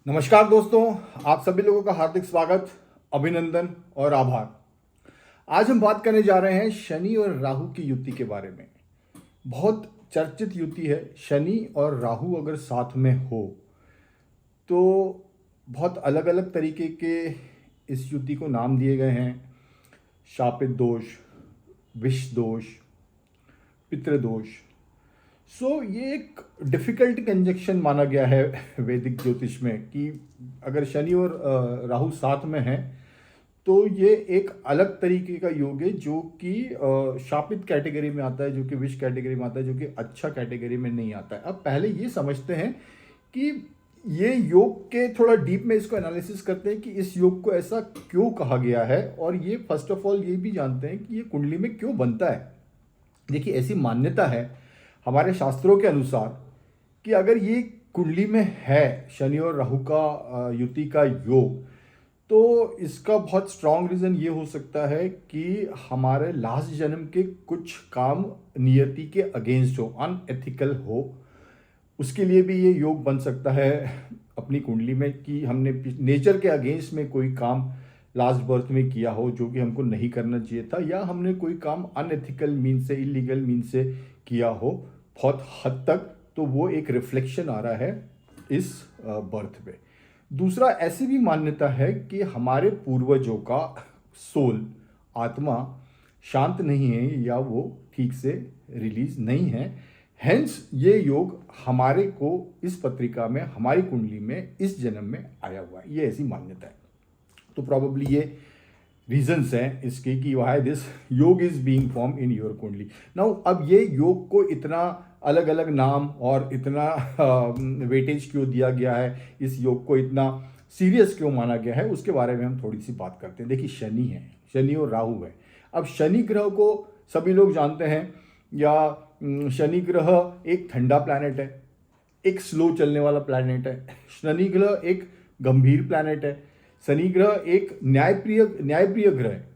नमस्कार दोस्तों, आप सभी लोगों का हार्दिक स्वागत, अभिनंदन और आभार। आज हम बात करने जा रहे हैं शनि और राहु की युति के बारे में। बहुत चर्चित युति है। शनि और राहु अगर साथ में हो तो बहुत अलग अलग तरीके के इस युति को नाम दिए गए हैं। शापित दोष, विष दोष, पितृदोष। ये एक डिफ़िकल्ट कंजक्शन माना गया है वैदिक ज्योतिष में कि अगर शनि और राहु साथ में हैं तो ये एक अलग तरीके का योग है जो कि शापित कैटेगरी में आता है, जो कि विष कैटेगरी में आता है, जो कि अच्छा कैटेगरी में नहीं आता है। अब पहले ये समझते हैं कि ये योग के थोड़ा डीप में इसको एनालिसिस करते हैं कि इस योग को ऐसा क्यों कहा गया है, और ये फर्स्ट ऑफ ऑल ये भी जानते हैं कि ये कुंडली में क्यों बनता है। देखिए, ऐसी मान्यता है हमारे शास्त्रों के अनुसार कि अगर ये कुंडली में है शनि और राहु का युति का योग, तो इसका बहुत स्ट्रांग रीज़न ये हो सकता है कि हमारे लास्ट जन्म के कुछ काम नियति के अगेंस्ट हो, अनएथिकल हो। उसके लिए भी ये योग बन सकता है अपनी कुंडली में कि हमने नेचर के अगेंस्ट में कोई काम लास्ट बर्थ में किया हो जो कि हमको नहीं करना चाहिए था, या हमने कोई काम अनएथिकल मीन से, इलीगल मीन से किया हो बहुत हद तक, तो वो एक रिफ्लेक्शन आ रहा है इस बर्थ पे। दूसरा, ऐसी भी मान्यता है कि हमारे पूर्वजों का सोल, आत्मा शांत नहीं है या वो ठीक से रिलीज नहीं है। हेंस ये योग हमारे को इस पत्रिका में, हमारी कुंडली में इस जन्म में आया हुआ है, ये ऐसी मान्यता है। तो प्रॉबेबली ये रीजंस हैं इसके कि वाई दिस योग is being form in your कुंडली नाउ। अब ये योग को इतना अलग अलग नाम और इतना वेटेज क्यों दिया गया है, इस योग को इतना सीरियस क्यों माना गया है, उसके बारे में हम थोड़ी सी बात करते हैं। देखिए, शनि है, शनि और राहु है। अब शनि ग्रह को सभी लोग जानते हैं, या शनि ग्रह एक ठंडा प्लैनेट है, एक स्लो चलने वाला प्लैनेट है। शनि ग्रह एक गंभीर प्लैनेट है। शनि ग्रह एक न्यायप्रिय ग्रह है।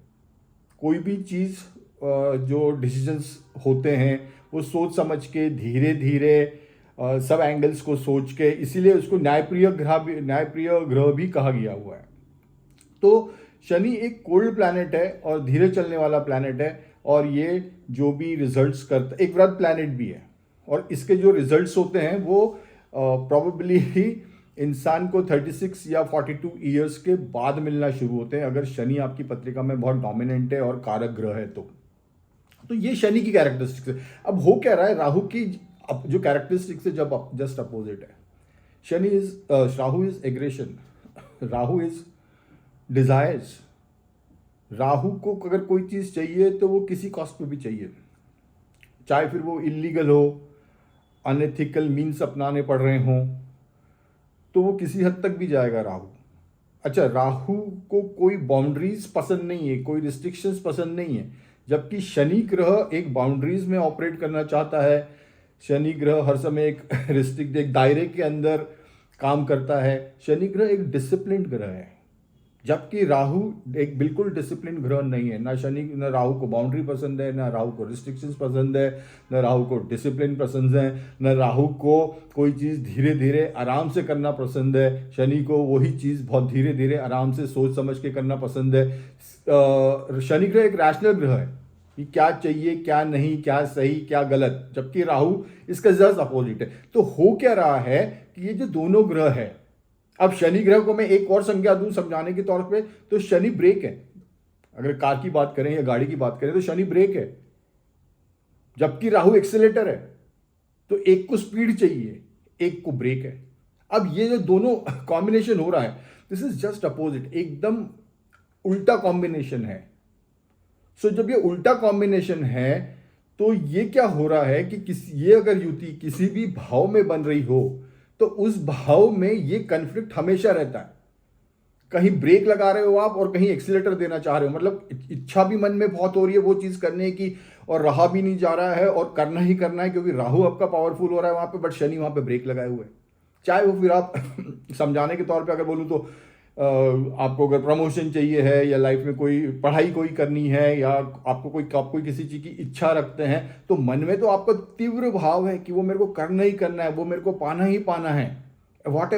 कोई भी चीज़ जो डिसीजंस होते हैं वो सोच समझ के, धीरे धीरे, सब एंगल्स को सोच के, इसीलिए उसको न्यायप्रिय ग्रह भी कहा गया हुआ है। तो शनि एक कोल्ड प्लैनेट है और धीरे चलने वाला प्लैनेट है, और ये जो भी रिजल्ट्स करता, एक व्रत प्लैनेट भी है, और इसके जो रिजल्ट्स होते हैं वो प्रॉबेबली इंसान को 36 या 42 ईयर्स के बाद मिलना शुरू होते हैं, अगर शनि आपकी पत्रिका में बहुत डोमिनेंट है और कारक ग्रह है तो ये शनि की कैरेक्टरिस्टिक्स है। अब हो क्या रहा है, राहु की जो कैरेक्टरिस्टिक्स है जब जस्ट अपोजिट है। Rahu is aggression, Rahu is desires. Rahu को अगर कोई चीज़ चाहिए तो वो किसी कॉस्ट पे भी चाहिए, चाहे फिर वो इलीगल हो, अनएथिकल मीन्स अपनाने पड़ रहे हों, तो वो किसी हद तक भी जाएगा राहु। अच्छा, राहु को कोई बाउंड्रीज पसंद नहीं है, कोई रिस्ट्रिक्शंस पसंद नहीं है, जबकि शनि ग्रह एक बाउंड्रीज में ऑपरेट करना चाहता है। शनि ग्रह हर समय एक दायरे के अंदर काम करता है। शनि ग्रह एक डिसिप्लिन्ड ग्रह है, जबकि राहु एक बिल्कुल डिसिप्लिन ग्रह नहीं है। न राहु को बाउंड्री पसंद है, न राहु को रिस्ट्रिक्शंस पसंद है, न राहु को डिसिप्लिन पसंद है, न राहु को कोई चीज़ धीरे धीरे आराम से करना पसंद है। शनि को वही चीज़ बहुत धीरे धीरे आराम से सोच समझ के करना पसंद है। शनि ग्रह एक रैशनल ग्रह है कि क्या चाहिए, क्या नहीं, क्या सही, क्या गलत, जबकि राहु इसका जस्ट अपोजिट है। तो हो क्या रहा है कि ये जो दोनों ग्रह है, अब शनि ग्रह को मैं एक और संज्ञा दूं समझाने के तौर पे, तो शनि ब्रेक है। अगर कार की बात करें या गाड़ी की बात करें तो शनि ब्रेक है, जबकि राहु एक्सीलेटर है। तो एक को स्पीड चाहिए, एक को ब्रेक है। अब ये जो दोनों कॉम्बिनेशन हो रहा है, दिस इज जस्ट अपोजिट, एकदम उल्टा कॉम्बिनेशन है। जब ये उल्टा कॉम्बिनेशन है तो ये क्या हो रहा है कि ये अगर युति किसी भी भाव में बन रही हो तो उस भाव में ये कन्फ्लिक्ट हमेशा रहता है। कहीं ब्रेक लगा रहे हो आप और कहीं एक्सीलेटर देना चाह रहे हो, मतलब इच्छा भी मन में बहुत हो रही है वो चीज़ करने की, और रहा भी नहीं जा रहा है और करना ही करना है, क्योंकि राहु आपका पावरफुल हो रहा है वहाँ पे, बट शनि वहाँ पे ब्रेक लगाए हुए है। चाहे वो फिर आप समझाने के तौर पे अगर बोलूँ तो आपको अगर प्रमोशन चाहिए है, या लाइफ में कोई पढ़ाई कोई करनी है, या आप कोई किसी चीज़ की इच्छा रखते हैं, तो मन में तो आपका तीव्र भाव है कि वो मेरे को करना ही करना है, वो मेरे को पाना ही पाना है, what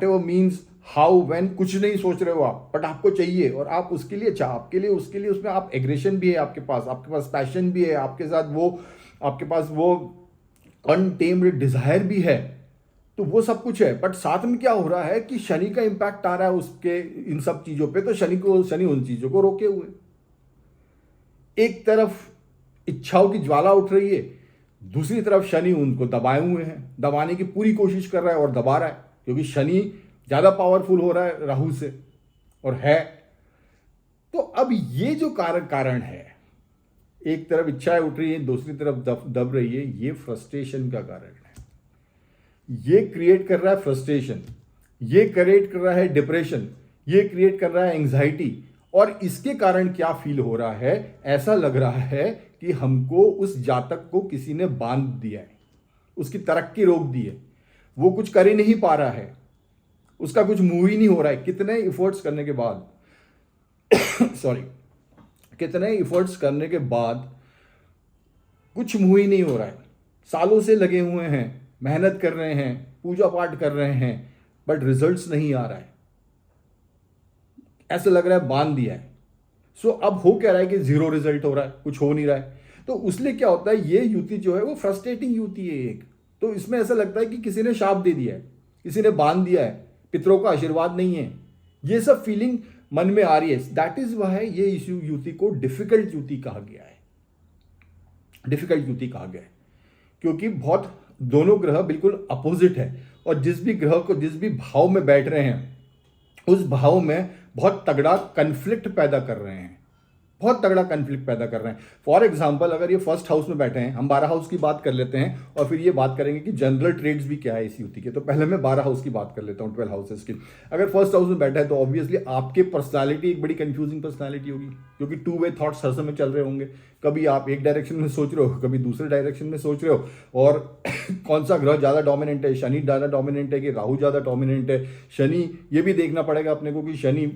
ever means, how, when, कुछ नहीं सोच रहे हो आप, बट आपको चाहिए और आप उसके लिए, अच्छा आपके लिए, उसके लिए, उसमें आप एग्रेशन भी है आपके पास पैशन भी है आपके साथ, वो आपके पास वो अनटेम्ड डिजायर भी है, तो वो सब कुछ है। बट साथ में क्या हो रहा है कि शनि का इंपैक्ट आ रहा है उसके इन सब चीजों पे, तो शनि उन चीजों को रोके हुए। एक तरफ इच्छाओं की ज्वाला उठ रही है, दूसरी तरफ शनि उनको दबाए हुए हैं, दबाने की पूरी कोशिश कर रहा है और दबा रहा है, क्योंकि शनि ज्यादा पावरफुल हो रहा है राहु से और है। तो अब ये जो कारण है, एक तरफ इच्छाएं उठ रही है, दूसरी तरफ दब रही है, ये फ्रस्ट्रेशन का कारण है। ये क्रिएट कर रहा है फ्रस्ट्रेशन, ये क्रिएट कर रहा है डिप्रेशन, ये क्रिएट कर रहा है एंग्जाइटी। और इसके कारण क्या फील हो रहा है, ऐसा लग रहा है कि हमको उस जातक को किसी ने बांध दिया है, उसकी तरक्की रोक दी है, वो कुछ कर ही नहीं पा रहा है, उसका कुछ मूव ही नहीं हो रहा है। कितने इफर्ट्स करने के बाद सॉरी कितने इफर्ट्स करने के बाद कुछ मूव ही नहीं हो रहा है। सालों से लगे हुए हैं, मेहनत कर रहे हैं, पूजा पाठ कर रहे हैं, बट रिजल्ट्स नहीं आ रहा है, ऐसा लग रहा है बांध दिया है। सो अब हो क्या रहा है कि जीरो रिजल्ट हो रहा है, कुछ हो नहीं रहा है। तो उसलिए क्या होता है, ये युति जो है वो फ्रस्ट्रेटिंग युति है एक। तो इसमें ऐसा लगता है कि किसी ने शाप दे दिया है, किसी ने बांध दिया है, पितरों का आशीर्वाद नहीं है, ये सब फीलिंग मन में आ रही है। दैट इज वाई ये इस युति को डिफिकल्ट युति कहा गया है, डिफिकल्ट युति कहा गया है, क्योंकि बहुत दोनों ग्रह बिल्कुल अपोजिट है, और जिस भी ग्रह को जिस भी भाव में बैठ रहे हैं उस भाव में बहुत तगड़ा कन्फ्लिक्ट पैदा कर रहे हैं, बहुत तगड़ा कन्फ्लिक्ट पैदा कर रहे हैं। फॉर एग्जाम्पल, अगर ये फर्स्ट हाउस में बैठे हैं, हम 12 हाउस की बात कर लेते हैं और फिर ये बात करेंगे कि जनरल ट्रेड्स भी क्या है इस युति के। तो पहले मैं 12 हाउस की बात कर लेता हूँ, 12 हाउसेस की। अगर फर्स्ट हाउस में बैठा है तो ऑब्वियसली आपकी पर्सनालिटी एक बड़ी कंफ्यूजिंग पर्सनालिटी होगी, क्योंकि टू वे थॉट्स हर समय चल रहे होंगे। कभी आप एक डायरेक्शन में सोच रहे हो, कभी दूसरे डायरेक्शन में सोच रहे हो। और कौन सा ग्रह ज़्यादा डोमिनेंट है, शनि ज़्यादा डोमिनेंट है कि राहु ज़्यादा डोमिनेंट है। शनि, ये भी देखना पड़ेगा अपने को कि शनि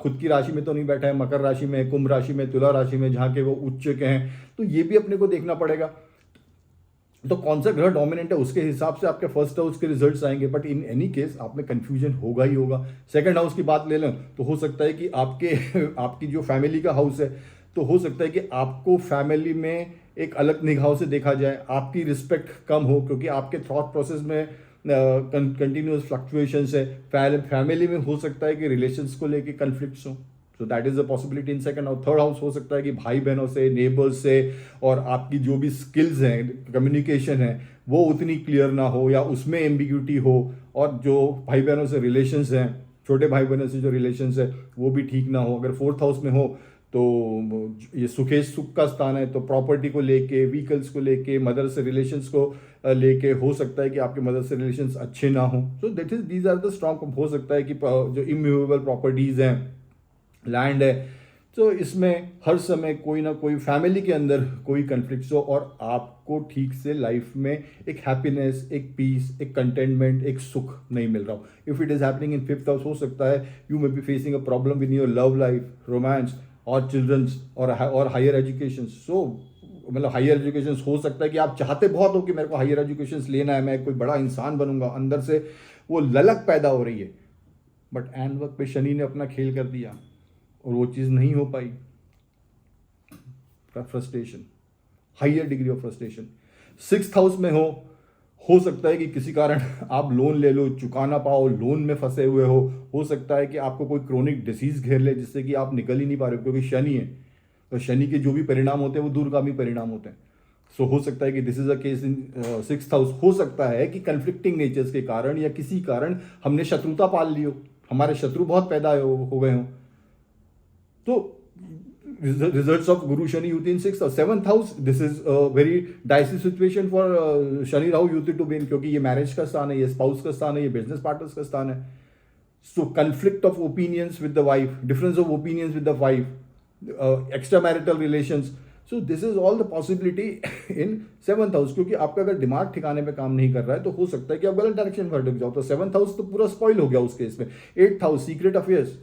खुद की राशि में तो नहीं बैठा है, मकर राशि में, कुंभ राशि में, तुला राशि में, जहाँ के वो उच्च के हैं, तो ये भी अपने को देखना पड़ेगा। तो कौन सा ग्रह डोमिनेंट है उसके हिसाब से आपके फर्स्ट हाउस के रिजल्ट्स आएंगे। बट इन एनी केस आप में कंफ्यूजन होगा ही होगा। सेकंड हाउस की बात ले लें तो हो सकता है कि आपकी जो फैमिली का हाउस है, तो हो सकता है कि आपको फैमिली में एक अलग निगाहों से देखा जाए, आपकी रिस्पेक्ट कम हो, क्योंकि आपके थॉट प्रोसेस में कंटिन्यूस फ्लक्चुएशंस है। फैमिली में हो सकता है कि रिलेशंस को लेके कन्फ्लिक्ट्स हो, so that is a possibility in second. और थर्ड हाउस हो सकता है कि भाई बहनों से, नेबर्स से, और आपकी जो भी स्किल्स हैं, कम्युनिकेशन है, वो उतनी क्लियर ना हो या उसमें एम्बिग्यूटी हो, और जो भाई बहनों से रिलेशंस हैं, छोटे भाई बहनों से जो रिलेशंस है वो भी ठीक ना हो। अगर फोर्थ हाउस में हो तो ये सुख का स्थान है, तो प्रॉपर्टी को लेके, व्हीकल्स को लेके, मदर से रिलेशंस को लेके हो सकता है कि आपके मदर से रिलेशंस अच्छे ना हो। So that is these are the strong. हो सकता है कि जो इमूवेबल प्रॉपर्टीज हैं, लैंड है, तो इसमें हर समय कोई ना कोई फैमिली के अंदर कोई कन्फ्लिक्ट्स हो और आपको ठीक से लाइफ में एक हैप्पीनेस, एक पीस, एक कंटेनमेंट, एक सुख नहीं मिल रहा हो। If it is happening in fifth house, हो सकता है you may be facing a problem in your love life, romance और चिल्ड्रंस और हायर एजुकेशन। सो मतलब हायर एजुकेशन हो सकता है कि आप चाहते बहुत हो कि मेरे को हायर एजुकेशन लेना है, मैं कोई बड़ा इंसान बनूंगा, अंदर से वो ललक पैदा हो रही है, बट एन वक्त पे शनि ने अपना खेल कर दिया और वो चीज़ नहीं हो पाई। Frustration, higher degree of frustration. Sixth house में हो सकता है कि किसी कारण आप लोन ले लो, चुका ना पाओ, लोन में फंसे हुए हो सकता है कि आपको कोई क्रोनिक डिसीज घेर ले जिससे कि आप निकल ही नहीं पा रहे हो, क्योंकि शनि है, तो शनि के जो भी परिणाम होते हैं वो दूरगामी परिणाम होते हैं। सो हो सकता है कि this is a case in sixth house. हो सकता है कि कन्फ्लिक्टिंग नेचर्स के कारण या किसी कारण हमने शत्रुता पाल ली हो, हमारे शत्रु बहुत पैदा हो गए हों। तो results of Guru Shani Yuti in sixth or seventh house, this is a very dicey situation for Shani Rahu Yuti to be in, क्योंकि ये मैरिज का स्थान है, ये स्पाउस का स्थान है, ये बिजनेस पार्टनर्स का स्थान है। सो conflict of opinions with the wife, difference of opinions with the wife, extramarital relations, so this is all the possibility in seventh house। क्योंकि आपका अगर दिमाग ठिकाने पे काम नहीं कर रहा है तो हो सकता है कि आप गलत डायरेक्शन में भटक जाओ, तो सेवंथ हाउस तो पूरा स्पॉइल हो गया उस केस में। Eighth house, secret affairs,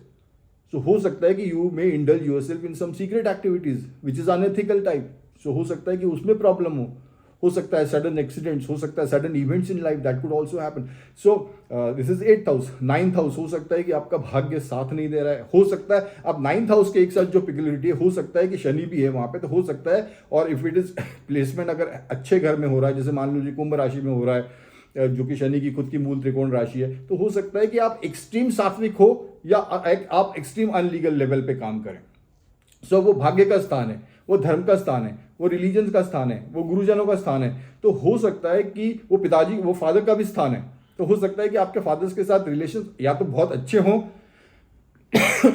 so हो सकता है कि you may indulge yourself in some secret activities which is unethical type. So हो सकता है कि उसमें प्रॉब्लम हो हो सकता है सडन एक्सीडेंट्स, हो सकता है sudden events in life, that could also happen. So this is 8th house. 9th house हो सकता है कि आपका भाग्य साथ नहीं दे रहा है, हो सकता है। अब 9th हाउस के एक साथ जो पिक्युलरिटी है, हो सकता है कि शनि भी है वहां पे, तो हो सकता है। और इफ इट इज प्लेसमेंट अगर अच्छे घर में हो रहा है, जैसे मान लीजिए कुंभ राशि में हो रहा है, जो कि शनि की खुद की मूल त्रिकोण राशि है, तो हो सकता है कि आप एक्सट्रीम सात्विक हो या आप एक्सट्रीम अनलीगल लेवल पे काम करें। सो वो भाग्य का स्थान है, वो धर्म का स्थान है, वो रिलीजन का स्थान है, वो गुरुजनों का स्थान है। तो हो सकता है कि वो पिताजी, वो फादर का भी स्थान है। तो हो सकता है कि आपके फादर्स के साथ रिलेशन या तो बहुत अच्छे हों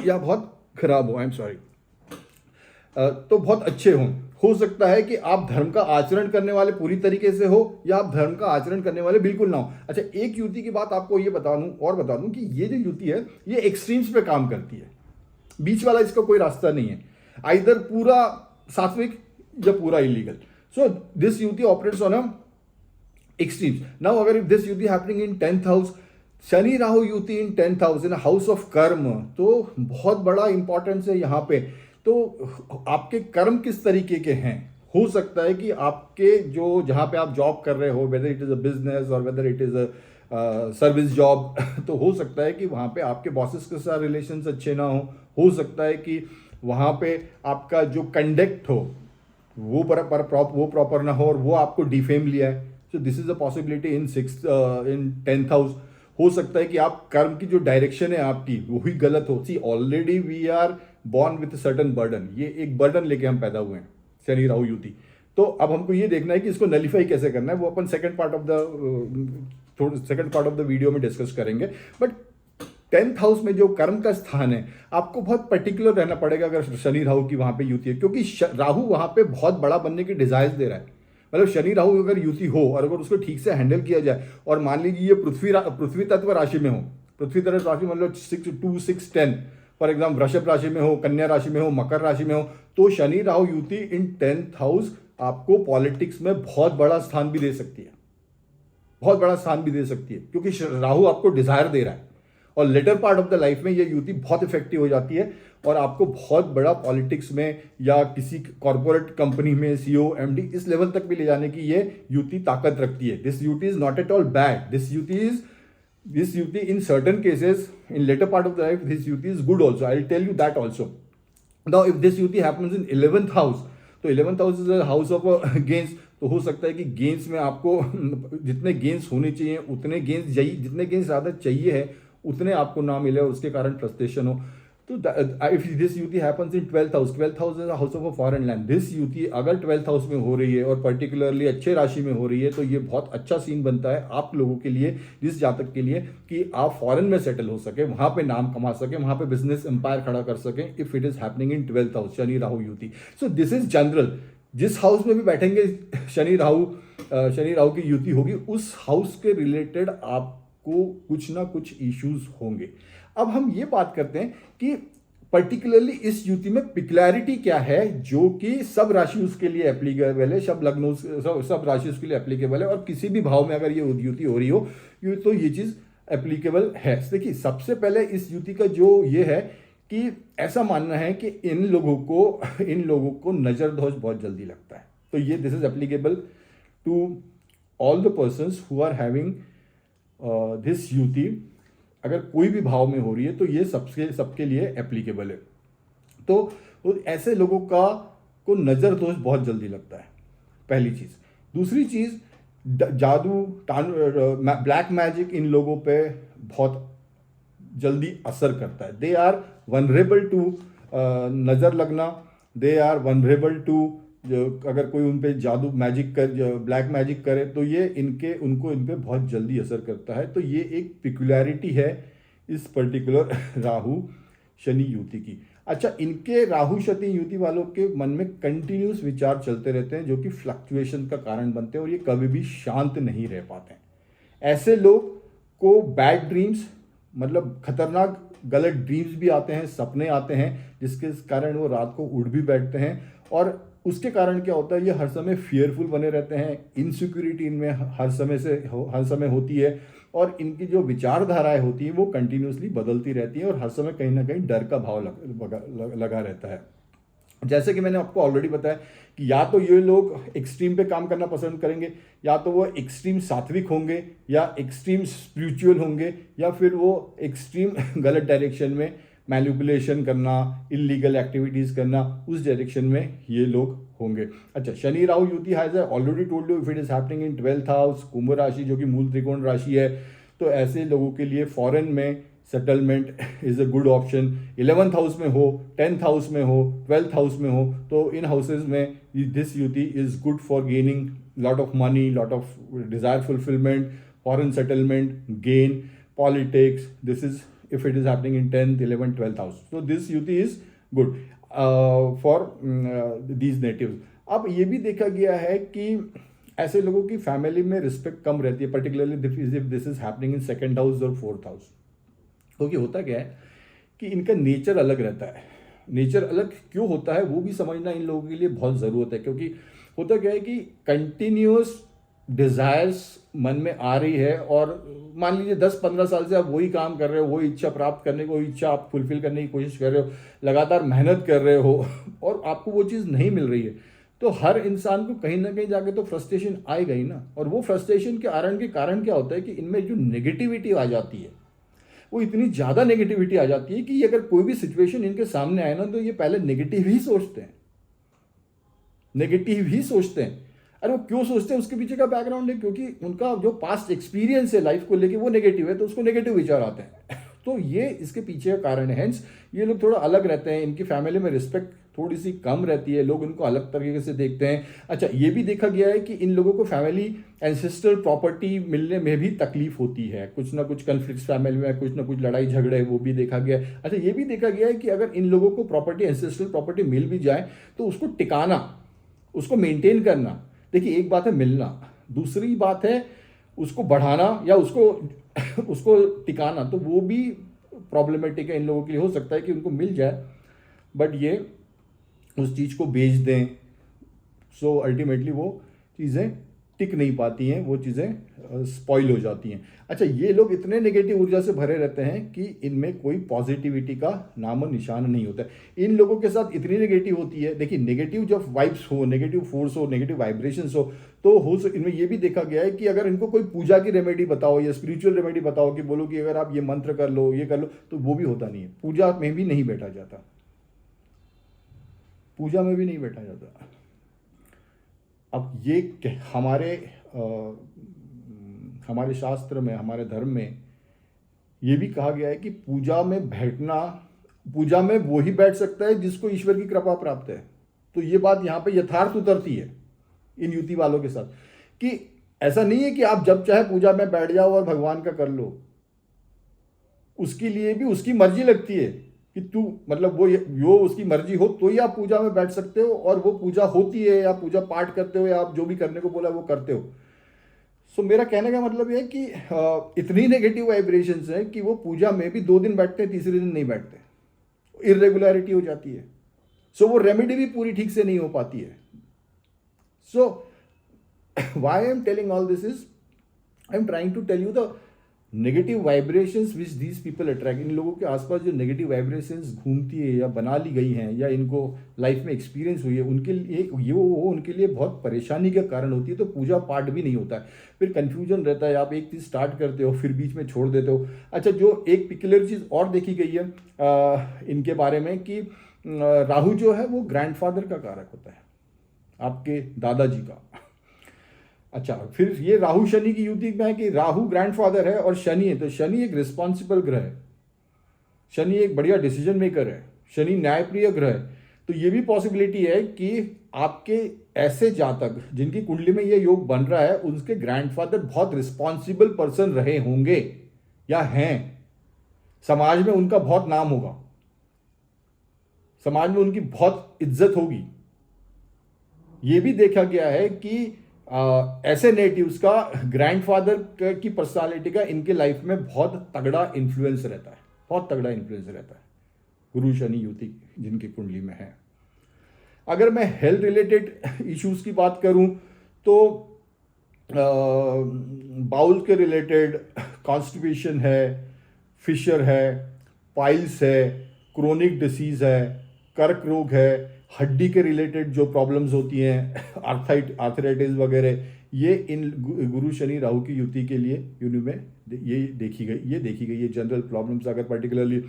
या बहुत खराब हो, आई एम सॉरी, तो बहुत अच्छे हों। हो सकता है कि आप धर्म का आचरण करने वाले पूरी तरीके से हो, या आप धर्म का आचरण करने वाले बिल्कुल ना हो। अच्छा, एक युति की बात आपको ये बता दूं कि ये जो युति है, ये एक्सट्रीम्स पे काम करती है, बीच वाला इसका कोई रास्ता नहीं है, आइदर पूरा सात्विक या पूरा illegal. So this yuti operates on a extremes. Now अगर if this yuti happening in 10th house, Shani Rahu yuti in 10th house in house of karma, तो बहुत बड़ा इंपॉर्टेंस है यहाँ पे। तो आपके कर्म किस तरीके के हैं, हो सकता है कि आपके जो जहाँ पे आप जॉब कर रहे हो, whether it is a business और whether it is a service job, तो हो सकता है कि वहाँ पे आपके बॉसेस के साथ रिलेशंस अच्छे ना हो सकता है कि वहाँ पे आपका जो कंडक्ट हो वो प्रॉपर ना हो और वो आपको डिफेम लिया है। सो this is a possibility in 10th house. हो सकता है कि आप कर्म की जो डायरेक्शन है आपकी वो ही गलत हो। See already we are born with certain burden, ये एक बर्डन लेके हम पैदा हुए हैं, शनि राहु युति। तो अब हमको ये देखना है कि इसको नलीफाई कैसे करना है, वो अपन second part of the video में डिस्कस करेंगे। बट 10th हाउस में जो कर्म का स्थान है, आपको बहुत पर्टिकुलर रहना पड़ेगा अगर शनि राहु की वहां पे युति है, क्योंकि राहु वहां पे बहुत बड़ा बनने की डिजायर्स दे रहा है। मतलब शनि राहु अगर युति हो और अगर उसको ठीक से हैंडल किया जाए, और मान लीजिए ये पृथ्वी तत्व राशि में हो, पृथ्वी तत्व राशि मतलब 6, 2, 6, 10 फॉर एग्जाम्पल वृषभ राशि में हो, कन्या राशि में हो, मकर राशि में हो, तो Shani Rahu yuti in 10th house आपको पॉलिटिक्स में बहुत बड़ा स्थान भी दे सकती है, बहुत बड़ा स्थान भी दे सकती है, क्योंकि राहु आपको डिजायर दे रहा है। और latter part of the life में ये युति बहुत इफेक्टिव हो जाती है और आपको बहुत बड़ा पॉलिटिक्स में या किसी कॉर्पोरेट कंपनी में सीईओ एमडी इस लेवल तक भी ले जाने की ये युति ताकत रखती है। This yuti is not at all bad, this yuti in certain cases in later part of the life, this yuti is good also, I will tell you that also. Now if this yuti happens in 11th house, तो 11th house is house of gains. तो हो सकता है कि gains में आपको जितने gains होने चाहिए उतने गेन्स, जितने गेन्स ज़्यादा चाहिए है उतने आपको ना मिले और उसके कारण फ्रस्ट्रेशन हो। तो if this yuti happens in 12th house, 12th house is house of a foreign land. This yuti अगर 12th हाउस में हो रही है और पर्टिकुलरली अच्छे राशि में हो रही है, तो ये बहुत अच्छा सीन बनता है आप लोगों के लिए, जिस जातक के लिए, कि आप फॉरेन में सेटल हो सके, वहां पे नाम कमा सके, वहां पे बिजनेस एम्पायर खड़ा कर सके, if it is happening in 12th house Shani Rahu yuti. So this is general, जिस हाउस में भी बैठेंगे शनि राहु की युति होगी, उस हाउस के रिलेटेड आपको कुछ ना कुछ इश्यूज होंगे। अब हम ये बात करते हैं कि पर्टिकुलरली इस युति में पिक्युलैरिटी क्या है जो कि सब राशि उसके लिए एप्लीकेबल है, सब राशि उसके लिए एप्लीकेबल है, और किसी भी भाव में अगर ये युति हो रही हो तो ये चीज एप्लीकेबल है। देखिए, सबसे पहले इस युति का जो ये है कि ऐसा मानना है कि इन लोगों को नजर दोष बहुत जल्दी लगता है। तो ये this is applicable to all the persons who are having this yuti. अगर कोई भी भाव में हो रही है तो ये सबके लिए एप्लीकेबल है। तो ऐसे लोगों को नजर दोष बहुत जल्दी लगता है, पहली चीज। दूसरी चीज, जादू ब्लैक मैजिक इन लोगों पे बहुत जल्दी असर करता है। दे आर वनरेबल टू नजर लगना, दे आर वनरेबल टू, अगर कोई उन पे जादू मैजिक ब्लैक मैजिक करे तो ये इन पे बहुत जल्दी असर करता है। तो ये एक पिक्युलैरिटी है इस पर्टिकुलर राहु शनि युति की। अच्छा, इनके राहु शनि युति वालों के मन में कंटिन्यूस विचार चलते रहते हैं जो कि फ्लक्चुएशन का कारण बनते हैं और ये कभी भी शांत नहीं रह पाते हैं। ऐसे लोग को बैड ड्रीम्स, मतलब खतरनाक गलत ड्रीम्स भी आते हैं, सपने आते हैं, जिसके कारण वो रात को उठ भी बैठते हैं। और उसके कारण क्या होता है, ये हर समय फियरफुल बने रहते हैं, इनसिक्योरिटी इनमें हर समय होती है, और इनकी जो विचारधाराएं होती हैं वो कंटिन्यूसली बदलती रहती हैं और हर समय कहीं ना कहीं डर का भाव लगा रहता है। जैसे कि मैंने आपको ऑलरेडी बताया कि या तो ये लोग एक्सट्रीम पे काम करना पसंद करेंगे, या तो वो एक्सट्रीम सात्विक होंगे, या एक्सट्रीम स्पिरिचुअल होंगे, या फिर वो एक्सट्रीम गलत डायरेक्शन में मैनिपुलेशन करना, इलीगल एक्टिविटीज़ करना, उस डायरेक्शन में ये लोग होंगे। अच्छा, Shani Rahu yuti has already told you if it is happening in 12th house, कुंभ राशि जो कि मूल त्रिकोण राशि है, तो ऐसे लोगों के लिए फॉरेन में settlement is a good option. 11th house में हो, 10th हाउस में हो, 12th हाउस में हो, तो इन हाउसेज में this yuti is good for gaining lot of money, lot of desire fulfilment, foreign settlement, gain, politics. This is if it is happening in 10th, 11th, 12th house. So this yuti is good for these natives. अब ये भी देखा गया है कि ऐसे लोगों की फैमिली में रिस्पेक्ट कम रहती है, particularly if this is happening in 2nd house और 4th हाउस। क्योंकि होता क्या है कि इनका नेचर अलग रहता है। नेचर अलग क्यों होता है वो भी समझना इन लोगों के लिए बहुत ज़रूरत है, क्योंकि होता क्या है कि कंटिन्यूस डिज़ायर्स मन में आ रही है, और मान लीजिए 10-15 साल से आप वही काम कर रहे हो, वही इच्छा प्राप्त करने को, इच्छा आप फुलफिल करने की कोशिश कर रहे हो, लगातार मेहनत कर रहे हो और आपको वो चीज़ नहीं मिल रही है, तो हर इंसान को कहीं ना कहीं जाके तो फ्रस्ट्रेशन आएगा ही ना। और वो फ्रस्ट्रेशन के कारण क्या होता है कि इनमें जो नेगेटिविटी आ जाती है, वो इतनी ज़्यादा नेगेटिविटी आ जाती है कि अगर कोई भी सिचुएशन इनके सामने आए ना, तो ये पहले नेगेटिव ही सोचते हैं, नेगेटिव ही सोचते हैं। अरे वो क्यों सोचते हैं, उसके पीछे का बैकग्राउंड है, क्योंकि उनका जो पास्ट एक्सपीरियंस है लाइफ को लेके वो नेगेटिव है, तो उसको नेगेटिव विचार आते हैं। तो ये इसके पीछे का कारण है। हेंस ये लोग थोड़ा अलग रहते हैं, इनकी फैमिली में रिस्पेक्ट थोड़ी सी कम रहती है, लोग इनको अलग तरीके से देखते हैं। अच्छा, ये भी देखा गया है कि इन लोगों को फैमिली एंसेस्ट्रल प्रॉपर्टी मिलने में भी तकलीफ होती है, कुछ ना कुछ कन्फ्लिक्ट फैमिली में, कुछ ना कुछ लड़ाई झगड़े, वो भी देखा गया है। अच्छा, ये भी देखा गया है कि अगर इन लोगों को प्रॉपर्टी, एंसेस्ट्रल प्रॉपर्टी मिल भी जाए तो उसको टिकाना, उसको मेंटेन करना, देखिए एक बात है मिलना, दूसरी बात है उसको बढ़ाना या उसको टिकाना, तो वो भी प्रॉब्लमेटिक है इन लोगों के लिए। हो सकता है कि उनको मिल जाए बट ये उस चीज़ को बेच दें, सो अल्टीमेटली वो चीज़ें टिक नहीं पाती हैं, वो चीज़ें स्पॉइल हो जाती हैं। अच्छा, ये लोग इतने नेगेटिव ऊर्जा से भरे रहते हैं कि इनमें कोई पॉजिटिविटी का नामो निशान नहीं होता है। इन लोगों के साथ इतनी नेगेटिव होती है, देखिए नेगेटिव जब वाइब्स हो, नेगेटिव फोर्स हो, नेगेटिव वाइब्रेशंस हो, तो इनमें ये भी देखा गया है कि अगर इनको कोई पूजा की रेमेडी बताओ या स्पिरिचुअल रेमेडी बताओ कि बोलो कि अगर आप ये मंत्र कर लो, ये कर लो, तो वो भी होता नहीं है। पूजा में भी नहीं बैठा जाता, पूजा में भी नहीं बैठा जाता। अब ये हमारे शास्त्र में, हमारे धर्म में ये भी कहा गया है कि पूजा में वो ही बैठ सकता है जिसको ईश्वर की कृपा प्राप्त है। तो ये बात यहाँ पे यथार्थ उतरती है इन युति वालों के साथ कि ऐसा नहीं है कि आप जब चाहे पूजा में बैठ जाओ और भगवान का कर लो, उसके लिए भी उसकी मर्जी लगती है कि तू मतलब वो उसकी मर्जी हो तो ही आप पूजा में बैठ सकते हो, और वो पूजा होती है या पूजा पाठ करते हो या आप जो भी करने को बोला वो करते हो। सो मेरा कहने का मतलब ये है कि इतनी नेगेटिव वाइब्रेशंस है कि वो पूजा में भी 2 दिन बैठते हैं, तीसरे दिन नहीं बैठते, इरेगुलरिटी हो जाती है। सो वो रेमेडी भी पूरी ठीक से नहीं हो पाती है। So why I am telling all this is I am trying to tell you the negative vibrations which these people attract. इन लोगों के आसपास जो नेगेटिव वाइब्रेशंस घूमती है या बना ली गई हैं या इनको लाइफ में एक्सपीरियंस हुई है, उनके लिए वो उनके लिए बहुत परेशानी का कारण होती है। तो पूजा पाठ भी नहीं होता है, फिर कन्फ्यूजन रहता है, आप एक चीज़ स्टार्ट करते हो फिर बीच में छोड़ देते हो। अच्छा, जो एक पिकुलर चीज़ और देखी गई है इनके बारे में कि राहु जो है वो ग्रैंडफादर का कारक होता है, आपके दादाजी का। अच्छा, फिर ये राहु शनि की युति में है कि राहु ग्रैंडफादर है और शनि है, तो शनि एक रिस्पॉन्सिबल ग्रह है, शनि एक बढ़िया डिसीजन मेकर है, शनि न्यायप्रिय ग्रह है। तो ये भी पॉसिबिलिटी है कि आपके ऐसे जातक जिनकी कुंडली में ये योग बन रहा है, उनके ग्रैंडफादर बहुत रिस्पॉन्सिबल पर्सन रहे होंगे या हैं, समाज में उनका बहुत नाम होगा, समाज में उनकी बहुत इज्जत होगी। ये भी देखा गया है कि ऐसे नेटिव्स का ग्रैंडफादर की पर्सनालिटी का इनके लाइफ में बहुत तगड़ा इन्फ्लुएंस रहता है, बहुत तगड़ा इन्फ्लुएंस रहता है, गुरु शनि युति जिनकी कुंडली में है। अगर मैं हेल्थ रिलेटेड इश्यूज की बात करूं तो बाउल के रिलेटेड कॉन्स्टिपेशन है, फिशर है, पाइल्स है, क्रोनिक डिसीज है, कर्क रोग है, हड्डी के रिलेटेड जो प्रॉब्लम्स होती हैं, आर्थराइटिस वगैरह, ये इन गुरु शनि राहु की युति के लिए यूनि में ये देखी गई ये जनरल प्रॉब्लम्स। अगर पर्टिकुलरली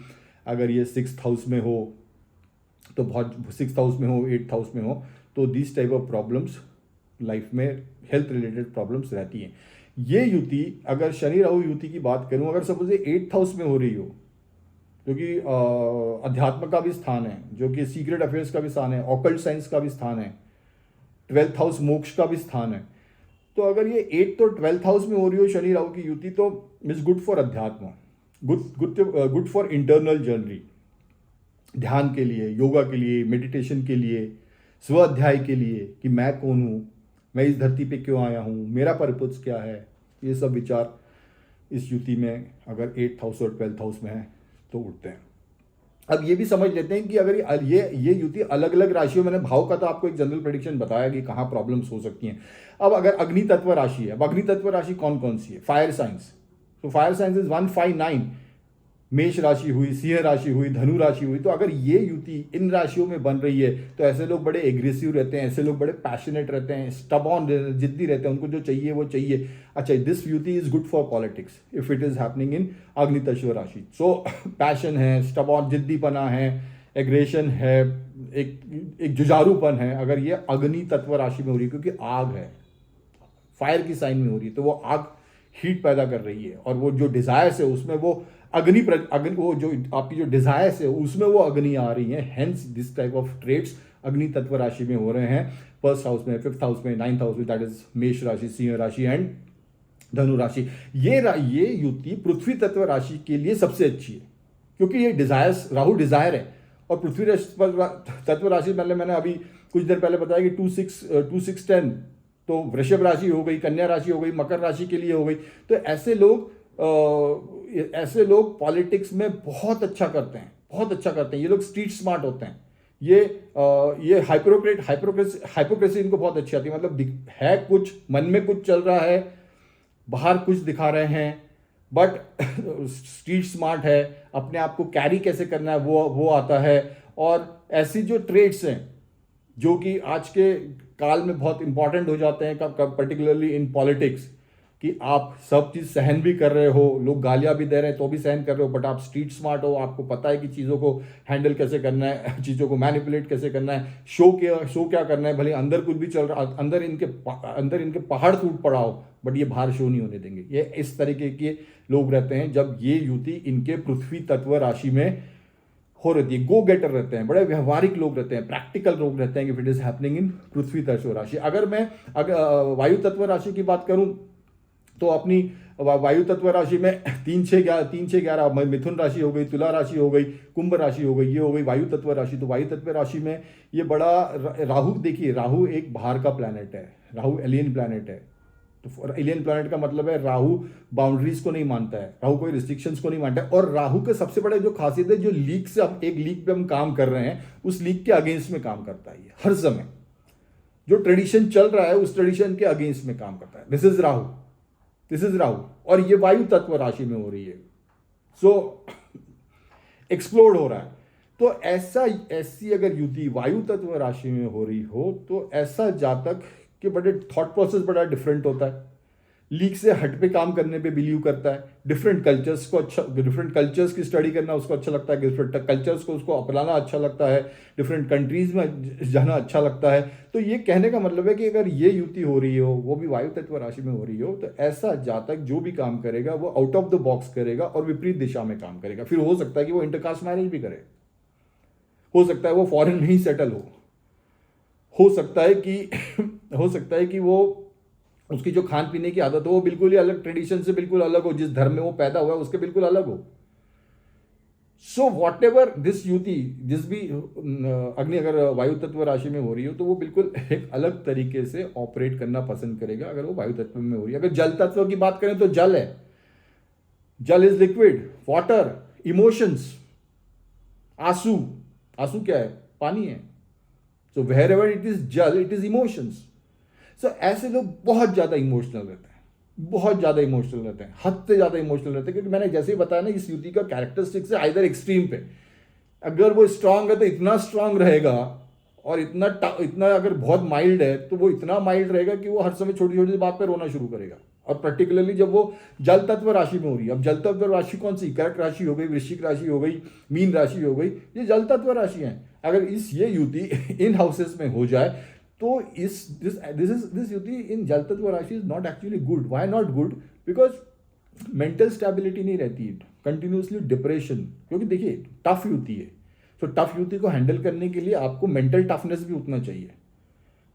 अगर ये 6th हाउस में हो तो बहुत, 6th हाउस में हो, 8th हाउस में हो, तो this type of problems life में हेल्थ रिलेटेड प्रॉब्लम्स रहती हैं। ये युति, अगर शनि राहु युति की बात करूं, अगर सपोज 8th हाउस में हो रही हो, क्योंकि अध्यात्म का भी स्थान है, जो कि सीक्रेट अफेयर्स का भी स्थान है, ऑकल्ट साइंस का भी स्थान है, 12th हाउस मोक्ष का भी स्थान है, तो अगर ये 8th और 12th हाउस में हो रही हो शनि राहु की युति, तो इज गुड फॉर अध्यात्म, गुड फॉर इंटरनल जर्नी, ध्यान के लिए, योगा के लिए, मेडिटेशन के लिए, स्व अध्याय के लिए कि मैं कौन हूँ, मैं इस धरती पे क्यों आया हूँ, मेरा पर्पस क्या है, ये सब विचार इस युति में अगर 8th हाउस और 12th हाउस में है तो उठते हैं। अब ये भी समझ लेते हैं कि अगर ये युति अलग अलग राशियों, मैंने भाव का तो आपको एक जनरल प्रेडिक्शन बताया कि कहाँ प्रॉब्लम्स हो सकती हैं। अब अगर अग्नि तत्व राशि है, अब अग्नि तत्व राशि कौन कौन सी है? फायर साइंस, तो फायर साइंस इज 159, मेष राशि हुई, सिंह राशि हुई, धनु राशि हुई। तो अगर ये युति इन राशियों में बन रही है तो ऐसे लोग बड़े एग्रेसिव रहते हैं, ऐसे लोग बड़े पैशनेट रहते हैं, स्टबॉर्न, जिद्दी रहते हैं, उनको जो चाहिए वो चाहिए। अच्छा, this yuti is good for politics if it is happening in agni तत्व राशि। सो पैशन है, स्टबॉर्न, जिद्दीपना है, एग्रेशन है, एक जुझारूपन है, अगर ये अग्नि तत्व राशि में हो रही है, क्योंकि आग है, फायर की साइन में हो रही है, तो वो आग हीट पैदा कर रही है, और वो जो डिजायर्स है उसमें वो अग्नि वो जो आपकी जो डिजायर्स है उसमें वो अग्नि आ रही है। Hence this type of traits अग्नि तत्व राशि में हो रहे हैं, 1st हाउस में, 5th हाउस में, 9th हाउस में, दैट इज मेष राशि, सिंह राशि एंड धनु राशि। ये युति पृथ्वी तत्व राशि के लिए सबसे अच्छी है, क्योंकि ये डिजायर्स, राहु डिजायर है, और पृथ्वी तत्व राशि, मतलब मैंने अभी कुछ देर पहले बताया कि 2-6-10, तो वृषभ राशि हो गई, कन्या राशि हो गई, मकर राशि के लिए हो गई। तो ऐसे लोग पॉलिटिक्स में बहुत अच्छा करते हैं, बहुत अच्छा करते हैं। ये लोग स्ट्रीट स्मार्ट होते हैं। ये हाइपोक्रेसी इनको बहुत अच्छी आती है, मतलब है कुछ, मन में कुछ चल रहा है, बाहर कुछ दिखा रहे हैं, बट स्ट्रीट स्मार्ट है, अपने आप को कैरी कैसे करना है वो आता है। और ऐसी जो ट्रेड्स हैं जो कि आज के काल में बहुत इंपॉर्टेंट हो जाते हैं, पर्टिकुलरली इन पॉलिटिक्स, कि आप सब चीज़ सहन भी कर रहे हो, लोग गालियां भी दे रहे हैं तो भी सहन कर रहे हो, बट आप स्ट्रीट स्मार्ट हो, आपको पता है कि चीज़ों को हैंडल कैसे करना है, चीज़ों को मैनिपुलेट कैसे करना है, शो क्या करना है। भले अंदर कुछ भी चल रहा, अंदर इनके पहाड़ टूट पड़ा हो, बट ये बाहर शो नहीं होने देंगे। ये इस तरीके के लोग रहते हैं जब ये युति इनके पृथ्वी तत्व राशि में हो रहती है। गो गेटर रहते हैं, बड़े व्यवहारिक लोग रहते हैं, प्रैक्टिकल लोग रहते हैं, if it is happening in prithvi tattva rashi. अगर मैं वायु तत्व राशि की बात करूं तो अपनी वायु तत्व राशि में 3-6-11 मिथुन राशि हो गई, तुला राशि हो गई, कुंभ राशि हो गई, ये हो गई वायु तत्व राशि। तो वायु तत्व राशि में ये बड़ा राहु, देखिए राहु एक बाहर का प्लैनेट है, राहु एलियन प्लैनेट है। तो एलियन प्लैनेट का मतलब है राहु बाउंड्रीज को नहीं मानता है, राहु कोई रिस्ट्रिक्शंस को नहीं मानता है। और राहु के सबसे बड़े जो खासियत है, जो लीक से हम एक लीक पे हम काम कर रहे हैं, उस लीक के अगेंस्ट में काम करता है। ये हर समय जो ट्रेडिशन चल रहा है उस ट्रेडिशन के अगेंस्ट में काम करता है। दिस इज राहु, और ये वायु तत्व राशि में हो रही है, सो एक्सप्लोड हो रहा है। तो ऐसी अगर युति वायु तत्व राशि में हो रही हो, तो ऐसा जातक के बड़े थॉट प्रोसेस बड़ा डिफरेंट होता है, लीक से हट पे काम करने पे बिलीव करता है, डिफरेंट कल्चर्स की स्टडी करना उसको अच्छा लगता है, डिफरेंट कल्चर्स को उसको अपनाना अच्छा लगता है, डिफरेंट कंट्रीज में जाना अच्छा लगता है। तो ये कहने का मतलब है कि अगर ये युति हो रही हो, वो भी वायु तत्व राशि में हो रही हो, तो ऐसा जातक जो भी काम करेगा वो आउट ऑफ द बॉक्स करेगा और विपरीत दिशा में काम करेगा। फिर हो सकता है कि वो इंटरकास्ट मैरिज भी करे, हो सकता है वो फॉरेन में ही सेटल हो सकता है कि वो उसकी जो खान पीने की आदत हो वो बिल्कुल ही अलग, ट्रेडिशन से बिल्कुल अलग हो, जिस धर्म में वो पैदा हुआ है उसके बिल्कुल अलग हो। सो वॉट एवर दिस युति, जिस भी अग्नि अगर वायु तत्व राशि में हो रही हो, तो वो बिल्कुल एक अलग तरीके से ऑपरेट करना पसंद करेगा अगर वो वायु तत्व में हो रही है। अगर जल तत्व की बात करें तो जल है, जल इज लिक्विड, वाटर, इमोशंस, आंसू क्या है? पानी है। So wherever it is जल, इट इज इमोशंस। सो ऐसे लोग बहुत ज्यादा इमोशनल रहते हैं, हद से ज्यादा इमोशनल रहते हैं, क्योंकि मैंने जैसे ही बताया ना, इस युति का कैरेक्टरिस्टिक्स है आइदर एक्सट्रीम पे। अगर वो स्ट्रांग है तो इतना स्ट्रांग रहेगा, और इतना अगर बहुत माइल्ड है तो वो इतना माइल्ड रहेगा कि वो हर समय छोटी छोटी बात पर रोना शुरू करेगा। और पर्टिकुलरली जब वो जल तत्व राशि में हो रही है, अब जल तत्व राशि कौन सी, कर्क राशि हो गई, वृश्चिक राशि हो गई, मीन राशि हो गई, ये जल तत्व राशि हैं। अगर ये युति इन हाउसेस में हो जाए तो दिस युति इन जल तत्व राशि is not actually good. Why not good? Because mental stability नहीं रहती है, कंटिन्यूसली डिप्रेशन, क्योंकि देखिए टफ युति है। तो टफ युति को हैंडल करने के लिए आपको मेंटल टफनेस भी उतना चाहिए,